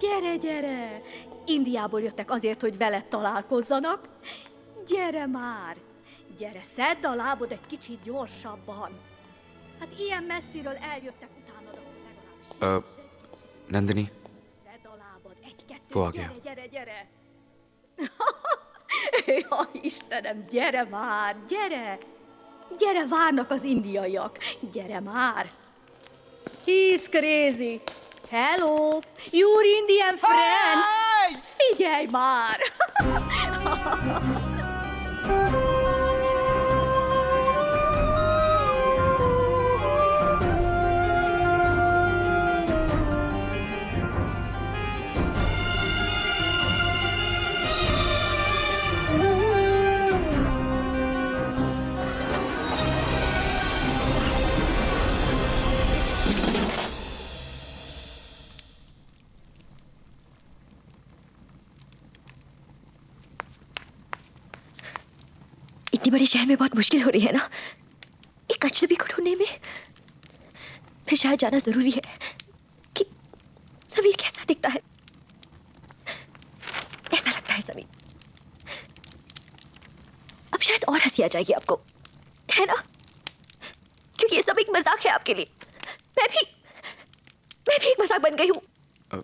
Gyere, gyere! Indiából jöttek azért, hogy veled találkozzanak. Gyere már! Gyere, szedd a lábod egy kicsit gyorsabban. Hát ilyen messziről eljöttek utánad, akkor legalább Nandini, szedd a lábad, egy-kettő, वो आ gyere, गया। gyere, gyere! Ja, Istenem, gyere már, gyere! Gyere, várnak az indiaiak. Gyere már! He's crazy. Hello, your Indian friends. Figyelj már! इतनी बड़े शहर में बहुत मुश्किल हो रही है ना, एक अजनबी को ढूंढने में। फिर शायद जाना जरूरी है कि समीर कैसा दिखता है। ऐसा लगता है समीर, अब शायद और हंसी आ जाएगी आपको, है ना? क्योंकि ये सब एक मजाक है आपके लिए। मैं भी एक मजाक बन गई हूँ। आई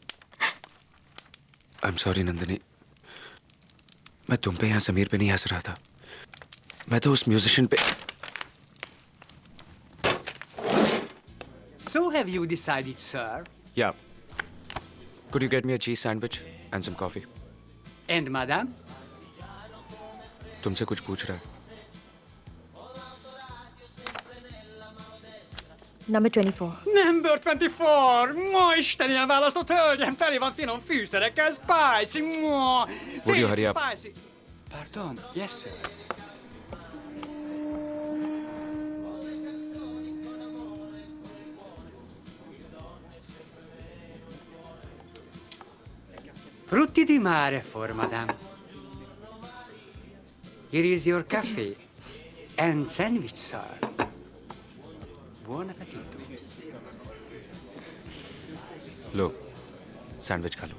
एम सॉरी नंदिनी, मैं तुम पे यहाँ समीर पे नहीं हंस रहा था। मैं तो उस म्यूजिशियन पे। So have you decided, sir? Yeah. Could you get me a cheese sandwich and some coffee? And madam? तुमसे कुछ पूछ रहा है। Number 24. Number 24! Ma Isten, ilyen választott hölgyem, teli van finom fűszerekkel, spicy, ma! Would you hurry up? Spicy. Pardon, yes, sir. Frutti di mare for madame. Here is your cafe and sandwich, sir. Buon appetito. Low, sandwich खा लो।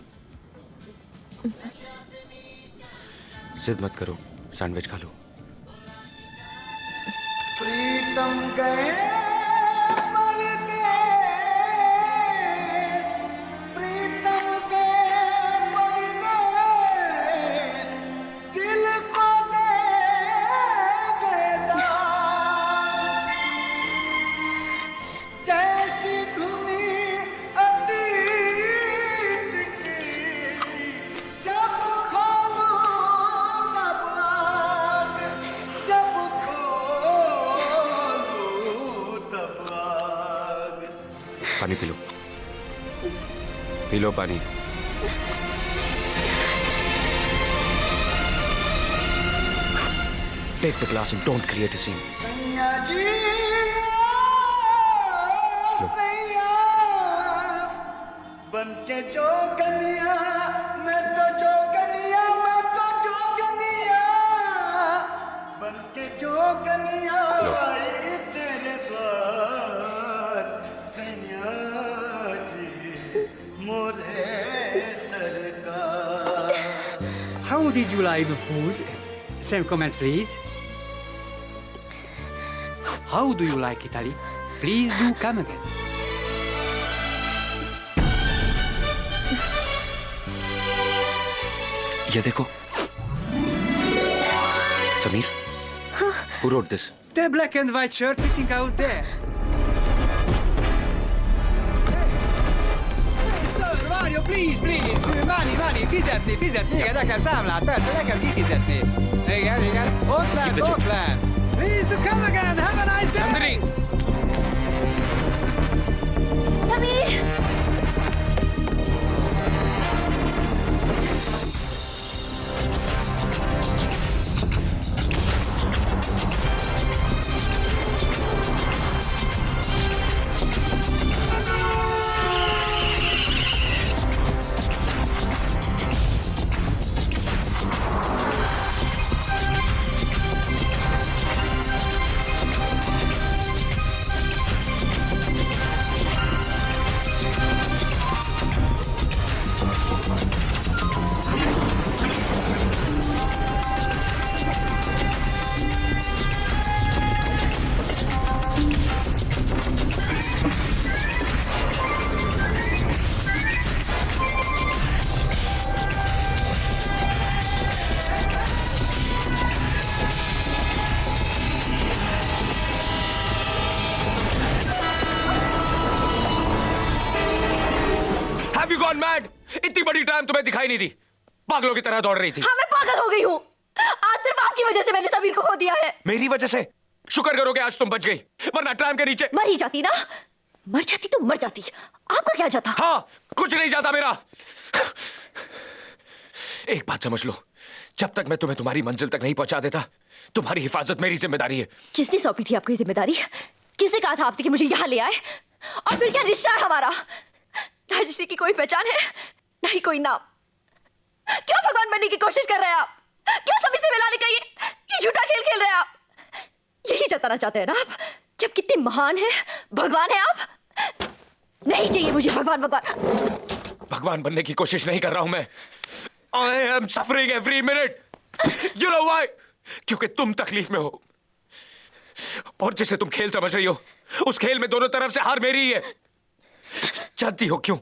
जिद मत करो, sandwich खा लो। प्रीतम गए परदेस, प्रीतम गए परदेस, दिल को दे गए दाग। जैसी धुनी अतीत की, जब खोलूं तब आग, जब खोलूं तब आग। पानी पी लो। पी लो पानी। Take the glass and don't create a scene. सैया जी, सैया, बन के जोगनिया, मैं तो जोगनिया, मैं तो जोगनिया, बन के जोगनिया आई तेरे द्वार। सैया जी, मोरे सरकार। How did you like the food? Some comments, please. How do you like Italy? Please do come again. ये देखो। Sameer? Who wrote this? The black and white shirt sitting out there. Sir, Mario, please, please. Money, fizetni, igen, nekem számlát, persze, nekem kifizetni. Igen, ott lent. Please do come again, have a nice day. Nandini! Sameer! इतनी बड़ी tram तुम्हें दिखाई नहीं दी, पागलों की तरह दौड़ रही थी। हाँ, मैं पागल हो गई हूँ। आज सिर्फ आपकी वजह से मैंने समीर को खो दिया है। मेरी वजह से? शुक्र करो कि आज तुम बच गई, वरना ट्राम के नीचे मर ही जाती ना। मर जाती तो मर जाती, आपका क्या जाता? हाँ, कुछ नहीं जाता मेरा। एक बात समझ लो, जब तक मैं तुम्हें तुम्हारी मंजिल तक नहीं पहुंचा देता, तुम्हारी हिफाजत मेरी जिम्मेदारी है। किसने सौंपी थी आपको ये जिम्मेदारी? किसने कहा था आपसे कि मुझे यहाँ ले आए? और फिर क्या रिश्ता है हमारा? ना जिसकी की कोई पहचान है, ना ही कोई नाम। क्यों भगवान बनने की कोशिश कर रहे हैं आप? क्यों सभी से मिलाने का ये झूठा खेल खेल रहे हैं आप? यही जताना चाहते हैं ना आप कि आप कितने महान हैं, भगवान हैं आप? नहीं चाहिए मुझे भगवान। भगवान बनने की कोशिश नहीं कर रहा हूं मैं। I am suffering every minute. You know why? क्योंकि तुम तकलीफ में हो, और जिसे तुम खेल समझ रही हो, उस खेल में दोनों तरफ से हार मेरी ही है। जानती हो क्यों?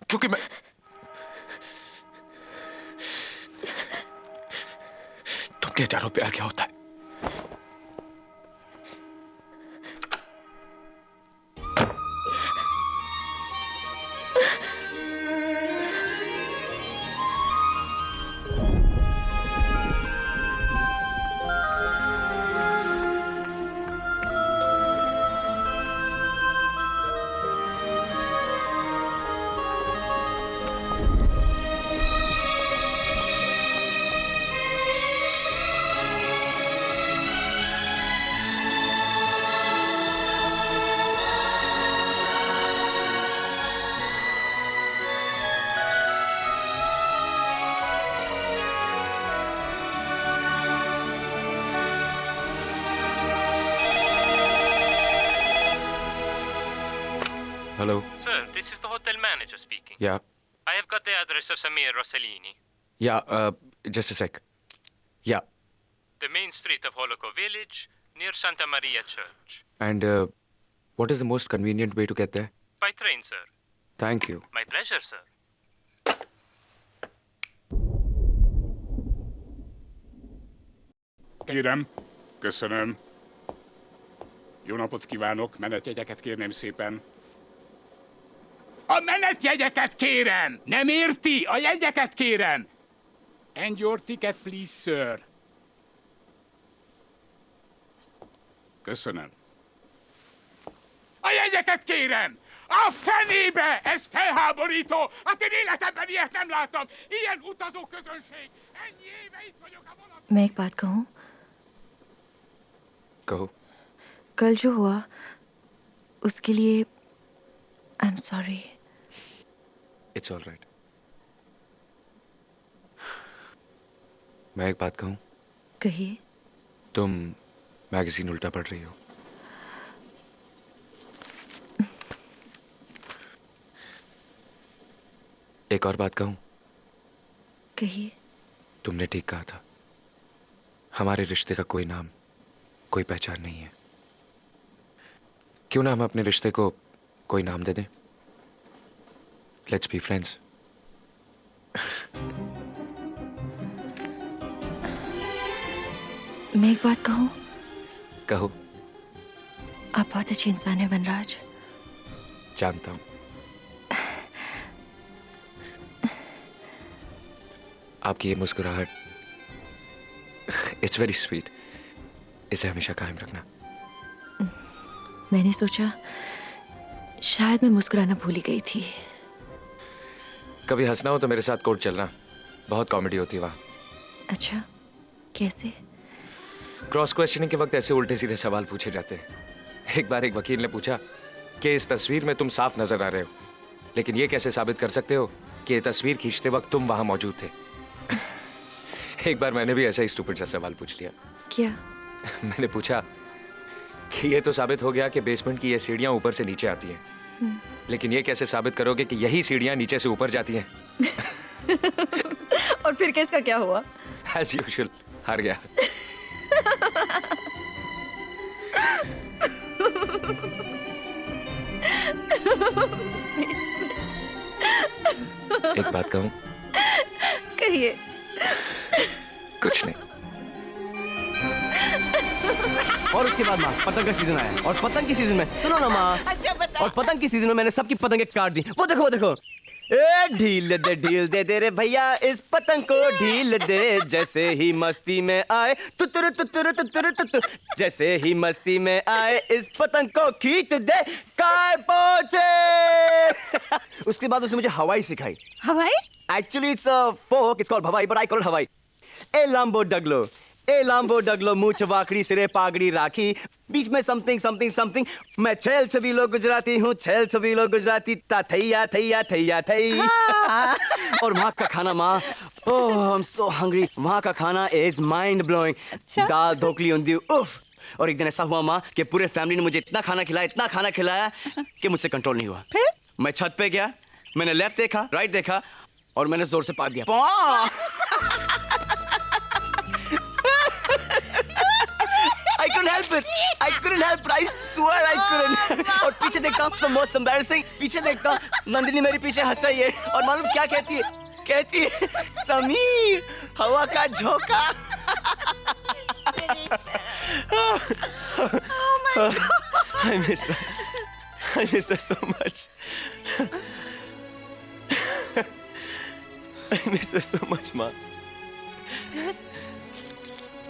क्योंकि मैं तुम क्या जानो प्यार क्या होता है? Hello. Sir, this is the hotel manager speaking. Yeah. I have got the address of Samir Rossellini. Yeah. Just a sec. Yeah. The main street of Holoco Village, near Santa Maria Church. And what is the most convenient way to get there? By train, sir. Thank you. My pleasure, sir. Kérem, köszönöm. Jó napot kívánok, menetjegyeket kérném szépen. A menetjegyeket kérem! Nem érti? A jegyeket kérem! And your ticket, please, sir. Köszönöm. A jegyeket kérem! A fenébe! Ez felháborító! Hát én életemben ilyet nem láttam! Ilyen utazó közönség! Ennyi éve itt vagyok a vonat... मैं एक बात कहूँ? कहो। कल जो हुआ उसके लिए I am sorry. It's all right. मैं एक बात कहूँ? कहिए। तुम मैगजीन उल्टा पढ़ रही हो। एक और बात कहूँ? कहिए। तुमने ठीक कहा था, हमारे रिश्ते का कोई नाम, कोई पहचान नहीं है। क्यों ना हम अपने रिश्ते को कोई नाम दे दें? Let's be friends. मैं एक बात कहूँ? कहो। आप बहुत अच्छे इंसान हैं वनराज। जानता हूँ। आपकी ये मुस्कुराहट, इट्स वेरी स्वीट। इसे हमेशा कायम रखना। मैंने सोचा शायद मैं मुस्कुराना भूल ही गई थी। कभी हंसना हो तो मेरे साथ कोर्ट चलना, बहुत कॉमेडी होती है वहाँ। अच्छा, कैसे? क्रॉस क्वेश्चनिंग के वक्त ऐसे उल्टे सीधे सवाल पूछे जाते हैं। एक बार एक वकील ने पूछा कि इस तस्वीर में तुम साफ नजर आ रहे हो, लेकिन ये कैसे साबित कर सकते हो कि ये तस्वीर खींचते वक्त तुम वहां मौजूद थे? एक बार मैंने भी ऐसा ही स्टूपिड सा सवाल पूछ लिया। क्या? मैंने पूछा कि ये तो साबित हो गया कि बेसमेंट की ये सीढ़ियां ऊपर से नीचे आती हैं, लेकिन ये कैसे साबित करोगे कि यही सीढ़ियां नीचे से ऊपर जाती हैं? और फिर केस का क्या हुआ? एज यूजुअल हार गया। एक बात कहूं? कहिए। कुछ नहीं। और उसके बाद माँ पतंग का सीजन आया और पतंग की सीजन में सुनो ना माँ। अच्छा बता। और पतंग की सीजन में मैंने सबकी पतंगें काट दी। वो देखो वो देखो। ए ढील दे रे भैया इस पतंग को ढील दे जैसे ही मस्ती में आए तुतुर तुतुर तुतुर तुतुर जैसे ही मस्ती में आए इस पतंग को खींच दे काय पहुंचे। उसके बाद उसने मुझे हवाई सिखाई। हवाई? Actually it's a folk, it's called हवाई बट आई कॉल इट हवाई। ए लाम्बो डगलो मुंह चवाकड़ी सिरे पागड़ी राखी बीच में समथिंग समथिंग समथिंग। मैं छेल छबीलो गुजराती हूँ, छेल छबीलो गुजराती ता थैया थैया थैया थई। और वहाँ का खाना माँ, ओह आई एम सो हंग्री। वहाँ का खाना इज माइंड ब्लोइंग। दाल ढोकली उंधियू उफ। और एक दिन ऐसा हुआ माँ कि पूरे फैमिली ने मुझे इतना खाना खिलाया कि मुझसे कंट्रोल नहीं हुआ। फिर मैं छत पे गया, मैंने लेफ्ट देखा, राइट देखा और मैंने जोर से पाद दिया। I couldn't help it. I swear I couldn't. और पीछे देखता हूँ, the most embarrassing, पीछे देखता हूँ, नंदिनी मेरे पीछे हंस रही है और मालूम क्या कहती है? कहती है, समीर, हवा का झोंका। Oh my God. I miss her so much. I miss her so much, माँ।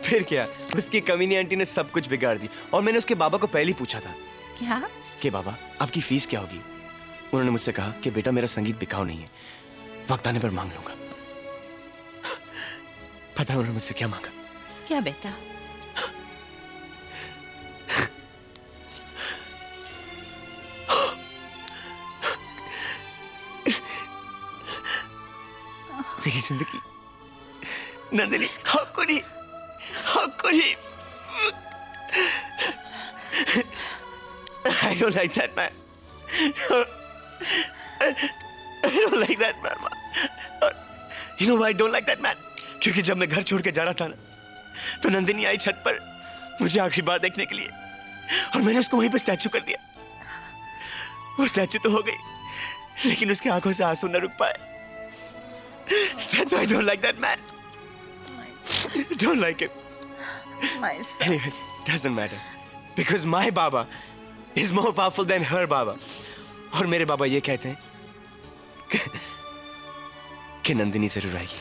फिर क्या, उसकी कमीनी आंटी ने सब कुछ बिगाड़ दी। और मैंने उसके बाबा को पहले ही पूछा था क्या कि बाबा आपकी फीस क्या होगी। उन्होंने मुझसे कहा कि बेटा मेरा संगीत बिकाऊ नहीं है, वक्त आने पर मांग लूंगा। पता है उन्होंने मुझसे क्या मांगा? क्या बेटा? मेरी जिंदगी Nandini, how could he? I don't like that man. I don't like that man. You know why I don't like that man? क्योंकि जब मैं घर छोड़ के जा रहा था ना, तो नंदिनी आई छत पर मुझे आखिरी बार देखने के लिए और मैंने उसको वहीं पर स्टैचू कर दिया। वो स्टैचू तो हो गई, लेकिन उसकी आंखों से आंसू न रुक पाए। That's why I don't like that man. Don't like him. My son. Anyway, doesn't matter. Because my Baba is more powerful than her Baba. और मेरे बाबा ये कहते हैं कि नंदिनी जरूर आएगी।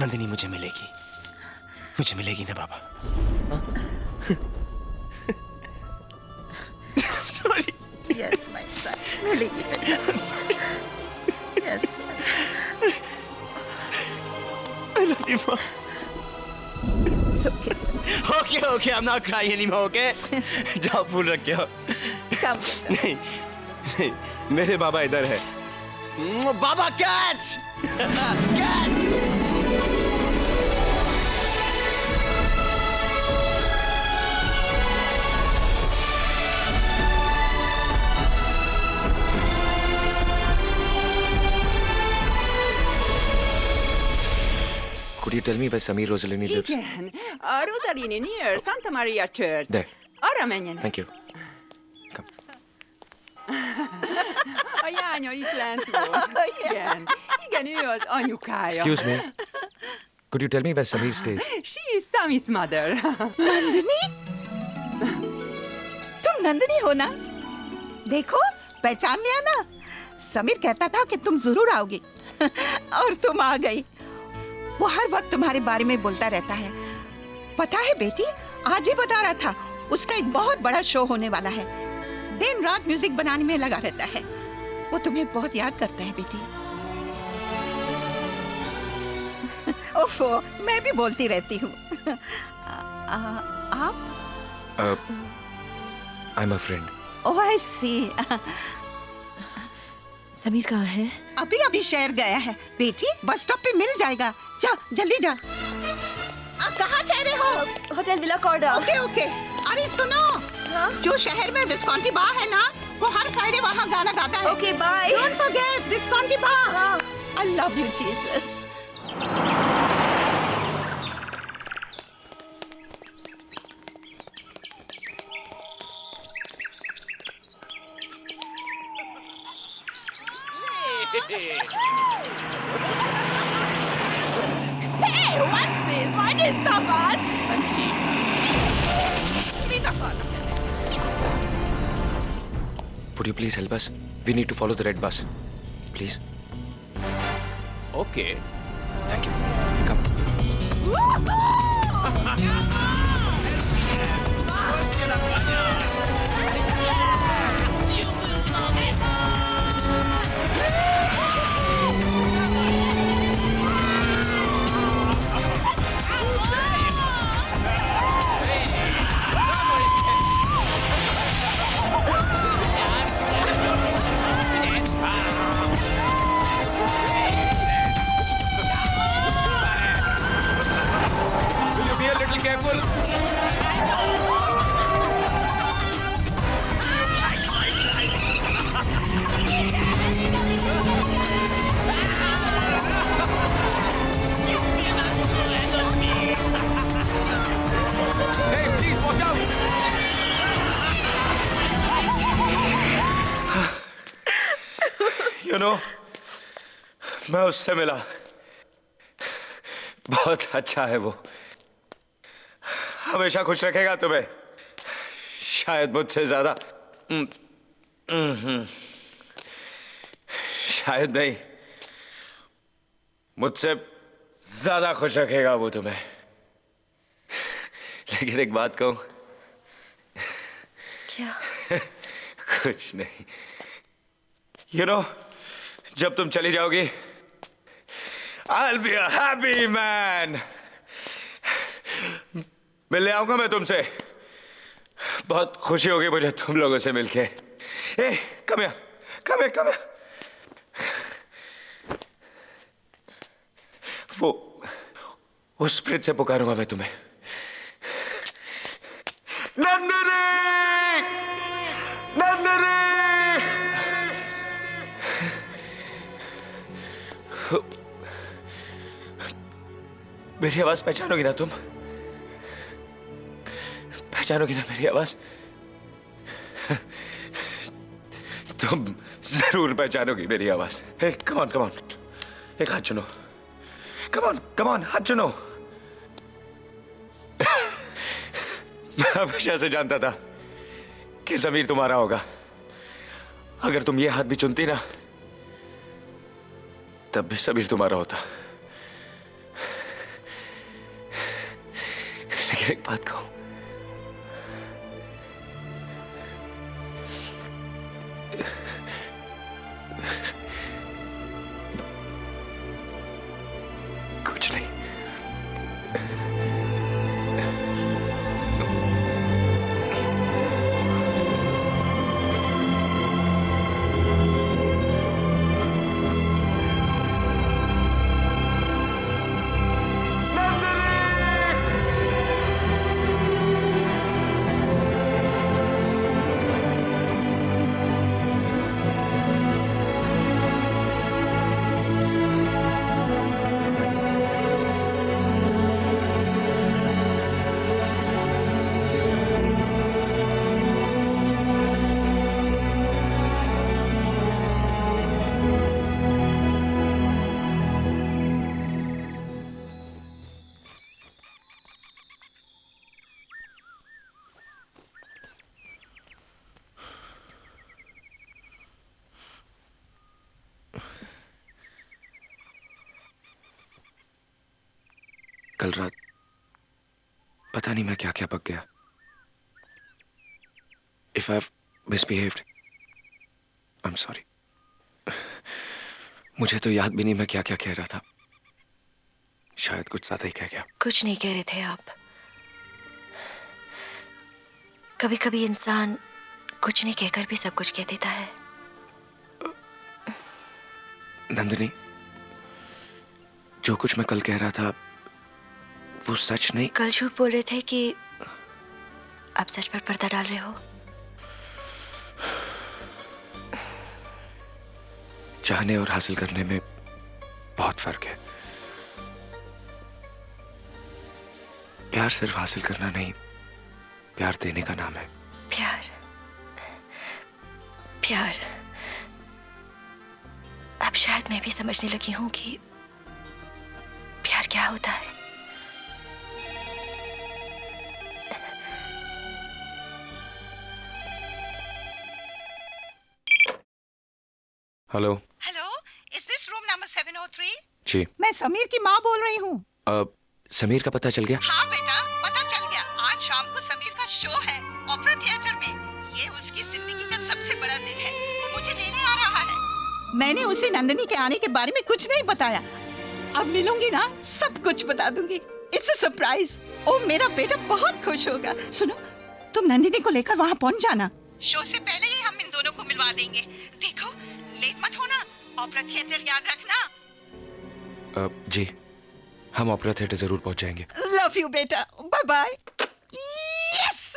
नंदिनी मुझे मिलेगी ना बाबा? I'm sorry. Yes, my son. मिलेगी बेटा. I'm sorry. Yes. I love you, Mom. It's okay, son. Okay, I'm not crying anymore, okay? जाओ फूल रख के आओ। Come, बेटा. नहीं, मेरे बाबा इधर है। बाबा catch! Catch! Could you tell me where Samir Rosalini lives? Igen, a Rosalini near Santa Maria Church. There. Arra menjenek. Thank you. Come. A jánya itt lent volt. Igen, ő az anyukája. Excuse me. Could you tell me where Samir stays? She is Sami's mother. Nandini? तुम नंदिनी हो ना? देखो, पहचान लिया ना? समीर कहता था कि तुम जरूर आओगी और तुम आ गई। वो हर वक्त तुम्हारे बारे में बोलता रहता है। पता है बेटी, आज ही बता रहा था, उसका एक बहुत बड़ा शो होने वाला है। दिन रात म्यूजिक बनाने में लगा रहता है। वो तुम्हें बहुत याद करता है बेटी। ओफो, मैं भी बोलती रहती हूँ। आप? I'm a friend. ओह, आई सी। समीर कहाँ है? अभी अभी शहर गया है बेटी, बस स्टॉप पे मिल जाएगा। जा जल्दी जा। आप कहाँ ठहरे हो? Hotel villa chorda. ओके। अरे सुनो, जो शहर में विस्कॉन्टी बार है ना, वो हर फ्राइडे वहाँ गाना गाता है। Okay, bye. Don't forget Visconti bar. I love you Jesus. Hey, what's this? Why did they stop us? Let's see. Mit akarnak ezek? Would you please help us? We need to follow the red bus. Please. Okay. Thank you. Come. Will you be a little careful? Hey, please watch out! You know, मैं उससे मिला बहुत अच्छा है वो हमेशा खुश रखेगा तुम्हें शायद मुझसे ज्यादा शायद नहीं मुझसे ज्यादा खुश रखेगा वो तुम्हें लेकिन एक बात कहूं क्या? कुछ नहीं You know, जब तुम चली जाओगी I'll be a happy man. मिलने आऊंगा मैं तुमसे बहुत खुशी होगी मुझे तुम लोगों से मिलके ए come here come here come here वो उस प्रीत से पुकारूंगा मैं तुम्हें नंदिनी नंदिनी मेरी आवाज पहचानोगी ना तुम पहचानोगी ना मेरी आवाज तुम जरूर पहचानोगी मेरी आवाज हे कम ऑन एक हाथ चुनो कम ऑन हाथ चुनो मैं हमेशा से जानता था कि समीर तुम्हारा होगा अगर तुम ये हाथ भी चुनती ना तब भी समीर तुम्हारा होता लेकिन एक बात कहूं कुछ नहीं कल रात पता नहीं मैं क्या क्या पक गया if I misbehaved I am sorry मुझे तो याद भी नहीं मैं क्या क्या कह रहा था शायद कुछ ज्यादा ही कह गया कुछ नहीं कह रहे थे आप कभी कभी इंसान कुछ नहीं कहकर भी सब कुछ कह देता है नंदिनी जो कुछ मैं कल कह रहा था वो सच नहीं कल झूठ बोल रहे थे कि आप सच पर पर्दा डाल रहे हो चाहने और हासिल करने में बहुत फर्क है प्यार सिर्फ हासिल करना नहीं प्यार देने का नाम है प्यार प्यार अब शायद मैं भी समझने लगी हूं कि प्यार क्या होता है hello. Hello, is this room number 703? जी। मैं समीर की माँ बोल रही हूँ। समीर का पता चल गया? हाँ बेटा, पता चल गया। आज शाम को समीर का शो है ओपेरा थिएटर में। ये उसकी जिंदगी का सबसे बड़ा दिन है। वो मुझे लेने आ रहा है। मैंने उसे नंदिनी के आने के बारे में कुछ नहीं बताया। अब मिलूंगी ना, सब कुछ बता दूंगी। It's a surprise. ओ मेरा बेटा बहुत खुश होगा। सुनो, तुम नंदिनी को लेकर वहाँ पहुँच जाना। शो से पहले ही हम इन दोनों को मिलवा देंगे। देखो, लेट मत होना। ओपेरा थिएटर याद रखना। जी, हम ओपेरा थिएटर जरूर पहुंच जाएंगे। लव यू बेटा, बाय बाय। यस।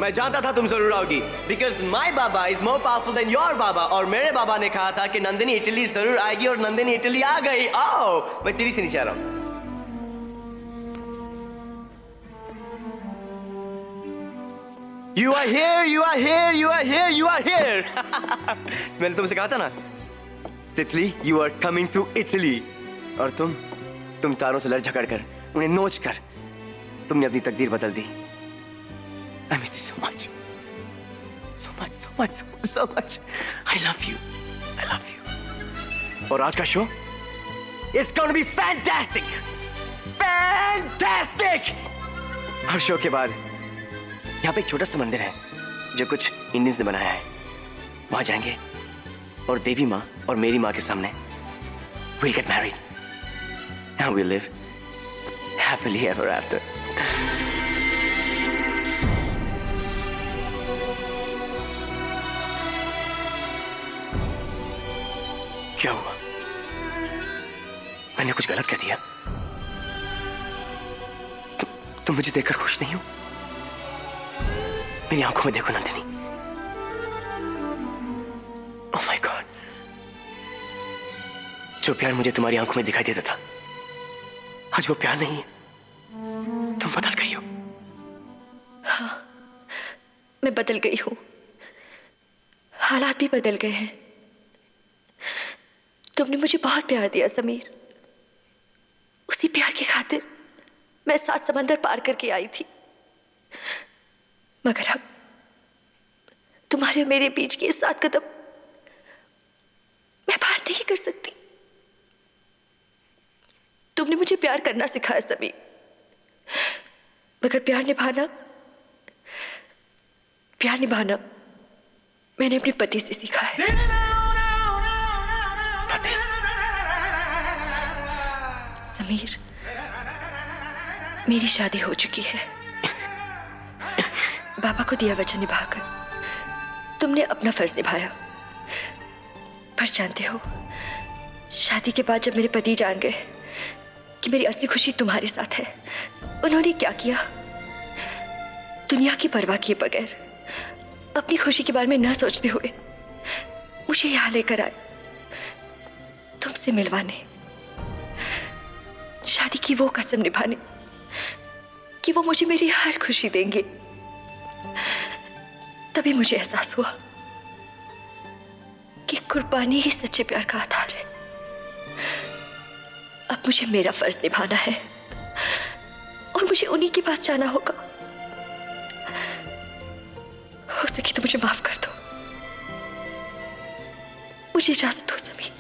मैं जानता था तुम जरूर आओगी, because my baba is more powerful than your baba. और मेरे बाबा ने कहा था कि नंदिनी इटली जरूर आएगी, और नंदिनी इटली आ गई। आओ, मैं सीढ़ी से नीचे आ रहा हूं। You are here, you are here, you are here, you are here. मैंने तुमसे कहा था ना, तितली, you are coming to Italy. और तुम तारों से लड़ झगड़ कर, उन्हें नोच कर, तुमने अपनी तकदीर बदल दी। I miss you so much. So much, so much, so much, so much. I love you. I love you. और आज का show? It's going to be fantastic. Fantastic. Her show के बाद यहाँ पे एक छोटा सा मंदिर है जो कुछ इंडियंस ने बनाया है। वहां जाएंगे और देवी माँ और मेरी माँ के सामने we'll get married and we'll live happily ever after. क्या हुआ? मैंने कुछ गलत कह दिया? तुम मुझे देखकर खुश नहीं हो? मेरी आंखों में देखो नंदिनी। ओह माय गॉड, जो प्यार मुझे तुम्हारी आंखों में दिखाई देता था, आज वो प्यार नहीं है। तुम बदल गई हो। हाँ, मैं बदल गई हूँ। हालात भी बदल गए हैं। तुमने मुझे बहुत प्यार दिया समीर। उसी प्यार की खातिर मैं 7 समंदर पार करके आई थी। मगर अब तुम्हारे और मेरे बीच के 7 कदम मैं पार नहीं कर सकती। तुमने मुझे प्यार करना सिखाया समीर, मगर प्यार निभाना मैंने अपने पति से सीखा है। समीर, मेरी शादी हो चुकी है। बाबा को दिया वचन निभाकर तुमने अपना फर्ज निभाया। पर जानते हो, शादी के बाद जब मेरे पति जान गए कि मेरी असली खुशी तुम्हारे साथ है, उन्होंने क्या किया? दुनिया की परवाह किए बगैर, अपनी खुशी के बारे में न सोचते हुए मुझे यहां लेकर आए, तुमसे मिलवाने, शादी की वो कसम निभाने कि वो मुझे मेरी हर खुशी देंगे। तभी मुझे एहसास हुआ कि कुर्बानी ही सच्चे प्यार का आधार है। अब मुझे मेरा फर्ज निभाना है और मुझे उन्हीं के पास जाना होगा। हो सके तो मुझे माफ कर दो। मुझे इजाजत दो समीर,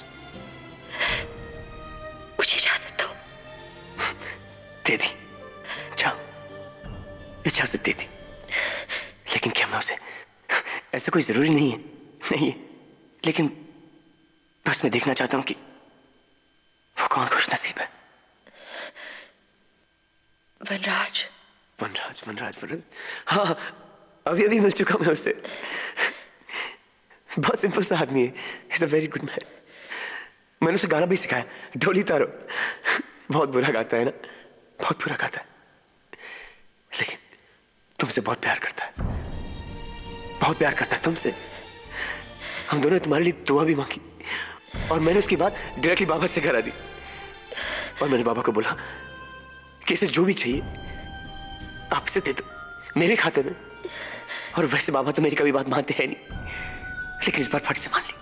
मुझे इजाजत दो। दे दी, जाओ, इजाजत दे दी। लेकिन क्या मैं उसे, ऐसा कोई जरूरी नहीं है, लेकिन बस मैं देखना चाहता हूं कि वो कौन खुश नसीब है। वनराज। हाँ, अभी मिल चुका मैं उससे। बहुत सिंपल सा आदमी है। He's a very good man. मैंने उसे गाना भी सिखाया, ढोली तारो। बहुत बुरा गाता है ना, बहुत बुरा गाता है, लेकिन तुमसे बहुत प्यार करता है, बहुत प्यार करता है तुमसे। हम दोनों ने तुम्हारे लिए दुआ भी मांगी और मैंने उसकी बात डायरेक्टली बाबा से करा दी। और मैंने बाबा को बोला कि इसे जो भी चाहिए आपसे दे दो, मेरे खाते में। और वैसे बाबा तो मेरी कभी बात मानते हैं नहीं, लेकिन इस बार फट से मान ली।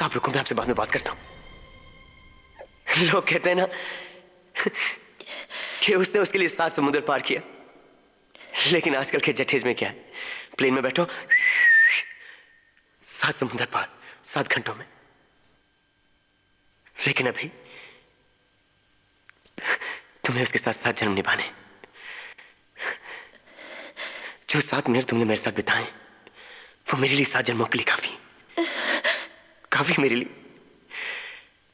आप रुको, मैं आपसे बाद में बात करता हूं। लोग कहते हैं ना कि उसने उसके लिए 7 समुद्र पार किया, लेकिन आजकल के जटेज में क्या है, प्लेन में बैठो 7 समुद्र पार 7 घंटों में। लेकिन अभी तुम्हें उसके साथ 7 जन्म निभाने। जो 7 मिनट तुमने मेरे साथ बिताए वो मेरे लिए 7 जन्मों के लिए काफी मेरे लिए,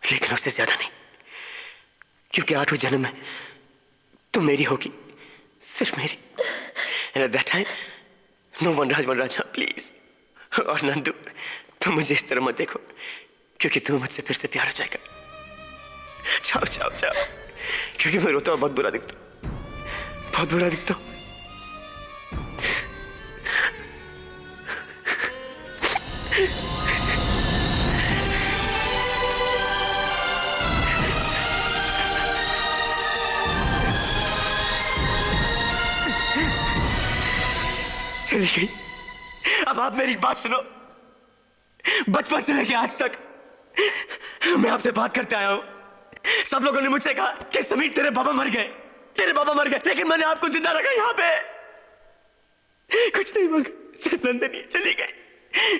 लेकिन उससे ज्यादा नहीं, क्योंकि 8वें जन्म में तुम मेरी होगी, सिर्फ मेरी। And at that time, no Vanraj, please. और नंदू, तुम मुझे इस तरह मत देखो, क्योंकि तुम्हें मुझसे फिर से प्यार हो जाएगा। जाओ जाओ जाओ, क्योंकि मैं रोता हूँ, बहुत बुरा दिखता हूँ, बहुत बुरा दिखता हूँ। चली गई। अब आप मेरी बात सुनो। बचपन से लेके आज तक मैं आपसे बात करते आया हूं। सब लोगों ने मुझसे कहा कि समीर तेरे पापा मर गए, लेकिन मैंने आपको जिंदा रखा यहाँ पे। कुछ नहीं मांगा, सिर्फ नंदनी चली गई।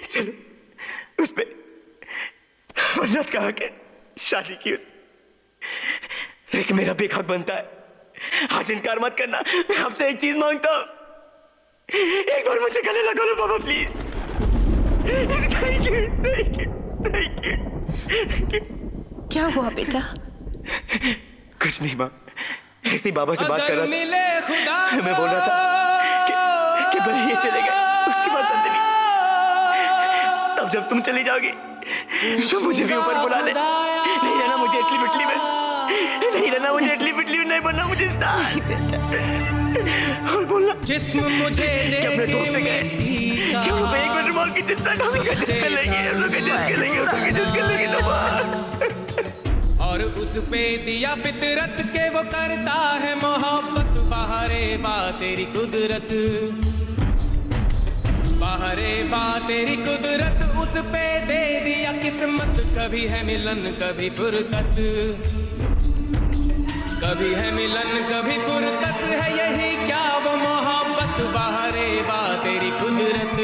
चलो, उस पे वनराज का हक है, शादी की उसने, लेकिन मेरा भी हक बनता है। आज इनकार मत करना। मैं आपसे एक चीज मांगता हूं, एक बार मुझे गले लगा लो पापा, प्लीज। Thank you. क्या हुआ बेटा? कुछ नहीं माँ, ऐसे ही बाबा से बात कर रहा था। मैं बोल रहा था कि भले ये चले गए, उसके बाद नंदनी, तब जब तुम चली जाओगी तो मुझे भी ऊपर बुला ले। नहीं रहना मुझे इटली पिटली में, नहीं बनना मुझे स्टार। और बोलना जिस्म मुझे कि अपने दोस्त से गए कि हम लोग एक मिनट रुमाल की चिंता करेंगे, जिसके लेंगे और उस पे दिया फितरत के वो करता है मोहब्बत। बाहरे बा तेरी कुदरत, बाहरे बा तेरी कुदरत, उस पे दे दिया किस्मत। कभी है मिलन कभी फुरकत, कभी है मिलन कभी फुरकत, है यही क्या वो मोहब्बत। बाहरे बा तेरी कुदरत,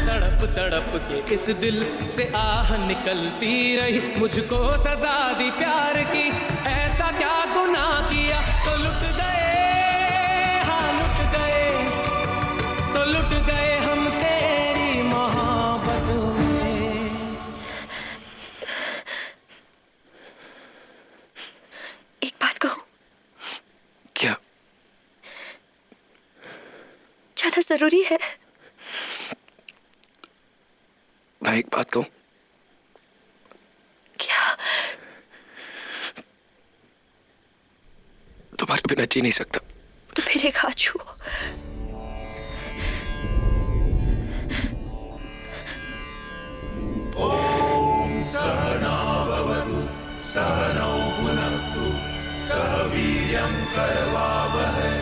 तड़प तड़प के इस दिल से आह निकलती रही। मुझको सजा दी प्यार की, ऐसा क्या गुनाह किया। तो लुट गए, हाँ लुट गए, तो लुट गए हम तेरी मोहब्बत में। एक बात कहूं? क्या? जाना जरूरी है। मैं एक बात कहूं? क्या? तुम्हारे बिना जी नहीं सकता। तो फिर एक हाथ छुओ। ओम सहना भवतु सहनौ भुनक्तु सह वीर्यं करवावहै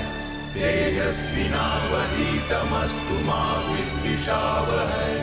तेजस्विनावधीतमस्तु मा विद्विषावहै।